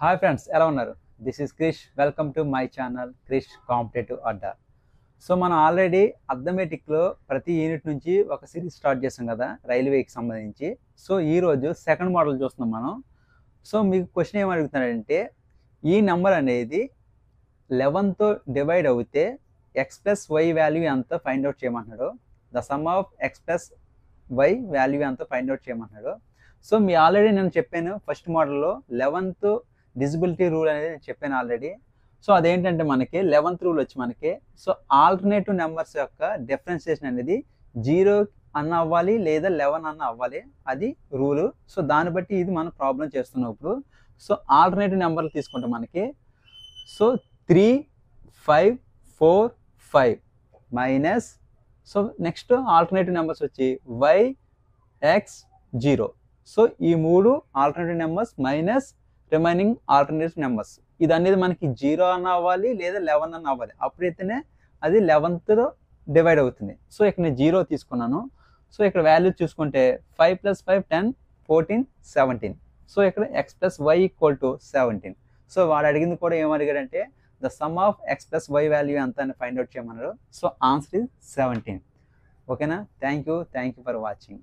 Hi friends, ఎలా ఉన్నారు? This is Krish. Welcome to my channel Krish competitive Adda. So మనం already అర్థమెటిక్లో ప్రతి యూనిట్ నుంచి ఒక సిరీస్ స్టార్ట్ చేసాం కదా, రైల్వేకి సంబంధించి. సో ఈరోజు సెకండ్ మోడల్ చూస్తున్నాం మనం. సో మీకు క్వశ్చన్ ఏం అడుగుతున్నాడంటే, ఈ నెంబర్ అనేది 11తో డివైడ్ అవుతే ఎక్స్ ప్లస్ వై వాల్యూ ఎంత ఫైండ్ అవుట్ చేయమంటున్నాడు. The sum of X plus Y value ఎంత ఫైండ్ అవుట్ చేయమంటున్నాడు. సో మీ ఆల్రెడీ నేను చెప్పాను ఫస్ట్ మోడల్లో 11th డిజిబిలిటీ రూల్ అనేది నేను చెప్పాను ఆల్రెడీ. సో అదేంటంటే మనకి 11th రూల్ వచ్చి మనకి సో ఆల్టర్నేటివ్ నెంబర్స్ యొక్క డిఫరెన్షియేషన్ అనేది 0 అన్న అవ్వాలి లేదా 11 అన్న అవ్వాలి, అది రూలు. సో దాన్ని బట్టి ఇది మనం ప్రాబ్లం చేస్తున్నాం ఇప్పుడు. సో ఆల్టర్నేటివ్ నెంబర్లు తీసుకుంటే మనకి so 3, 5, 4, 5 minus so next alternative numbers వచ్చి y, x, 0. సో ఈ మూడు alternative numbers minus remaining alternative numbers. ఇది అనేది మనకి 0 అన్న అవ్వాలి లేదా 11 అన్న అవ్వాలి, అప్పుడైతేనే అది 11th డివైడ్ అవుతుంది. సో ఇక్కడ నేను 0 తీసుకున్నాను. సో ఇక్కడ వాల్యూ చూసుకుంటే 5 + 5 10, 14, 17. సో ఇక్కడ x + y = 17. సో వాడు అడిగింది కూడా ఏం అడిగాడంటే the sum of x + y value ఎంత అని ఫైండ్ అవుట్ చేయమన్నాడు. So answer is 17. ఓకేనా? Thank you for watching.